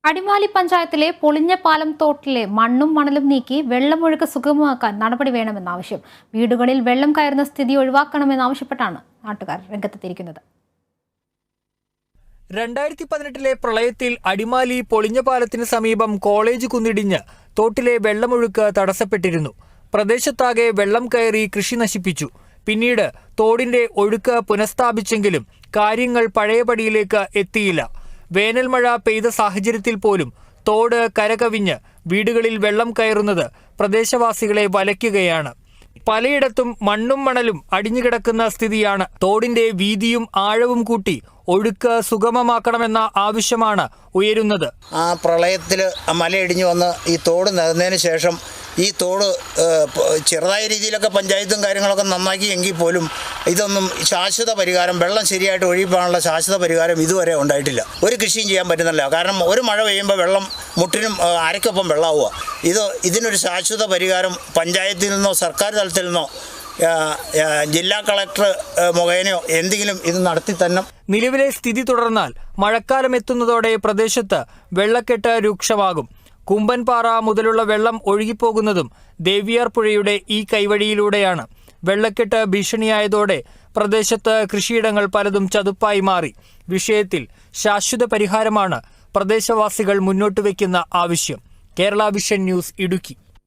അടിമാലി പഞ്ചായത്തിലെ പൊളിഞ്ഞ പാലം തോട്ടിലെ മണ്ണും മണലും നീക്കി വെള്ളമൊഴുക്ക് സുഗമമാക്കാൻ നടപടി വേണമെന്നാവശ്യം. വീടുകളിൽ വെള്ളം കയറുന്ന സ്ഥിതി ഒഴിവാക്കണമെന്നാവശ്യപ്പെട്ടാണ് നാട്ടുകാർ രംഗത്തെത്തിയിരിക്കുന്നത്. 2018 പ്രളയത്തിൽ അടിമാലി പൊളിഞ്ഞ പാലത്തിന് സമീപം കോളേജ് കുന്നിടിഞ്ഞ് തോട്ടിലെ വെള്ളമൊഴുക്ക് തടസ്സപ്പെട്ടിരുന്നു. പ്രദേശത്താകെ വെള്ളം കയറി കൃഷി നശിപ്പിച്ചു. പിന്നീട് തോടിന്റെ ഒഴുക്ക് പുനഃസ്ഥാപിച്ചെങ്കിലും കാര്യങ്ങൾ പഴയപടിയിലേക്ക് എത്തിയില്ല. വേനൽ മഴ പെയ്ത സാഹചര്യത്തിൽ പോലും തോട് കരകവിഞ്ഞ് വീടുകളിൽ വെള്ളം കയറുന്നത് പ്രദേശവാസികളെ വലയ്ക്കുകയാണ്. പലയിടത്തും മണ്ണും മണലും അടിഞ്ഞുകിടക്കുന്ന സ്ഥിതിയാണ്. തോടിന്റെ വീതിയും ആഴവും കൂട്ടി ഒഴുക്ക് സുഗമമാക്കണമെന്ന ആവശ്യമാണ് ഉയരുന്നത്. ആ പ്രളയത്തിൽ മലയിടിഞ്ഞു വന്ന് ഈ തോട് നികന്നതിന് ശേഷം ഈ തോട് ചെറുതായ രീതിയിലൊക്കെ പഞ്ചായത്തും കാര്യങ്ങളൊക്കെ നന്നാക്കി എങ്കിൽ പോലും ഇതൊന്നും ശാശ്വത പരിഹാരം, വെള്ളം ശരിയായിട്ട് ഒഴിപ്പാനുള്ള ശാശ്വത പരിഹാരം ഇതുവരെ ഉണ്ടായിട്ടില്ല. ഒരു കൃഷിയും ചെയ്യാൻ പറ്റുന്നില്ല. കാരണം ഒരു മഴ പെയ്യുമ്പോൾ വെള്ളം മുട്ടിനും അരയ്ക്കൊപ്പം വെള്ളമാവുക. ഇതിനൊരു ശാശ്വത പരിഹാരം പഞ്ചായത്തിൽ നിന്നോ സർക്കാർ തലത്തിൽ നിന്നോ ജില്ലാ കളക്ടർ മുഖേനയോ എന്തെങ്കിലും ഇത് നടത്തി തന്നെ. നിലവിലെ സ്ഥിതി തുടർന്നാൽ മഴക്കാലം എത്തുന്നതോടെ പ്രദേശത്ത് വെള്ളക്കെട്ട് രൂക്ഷമാകും. കുമ്പൻപാറ മുതലുള്ള വെള്ളം ഒഴുകിപ്പോകുന്നതും ദേവിയാർ പുഴയുടെ ഈ കൈവഴിയിലൂടെയാണ്. വെള്ളക്കെട്ട് ഭീഷണിയായതോടെ പ്രദേശത്ത് കൃഷിയിടങ്ങൾ പലതും ചതുപ്പായി മാറി. വിഷയത്തിൽ ശാശ്വത പരിഹാരമാണ് പ്രദേശവാസികൾ മുന്നോട്ട് വയ്ക്കുന്ന ആവശ്യം. Kerala vision news, Idukki.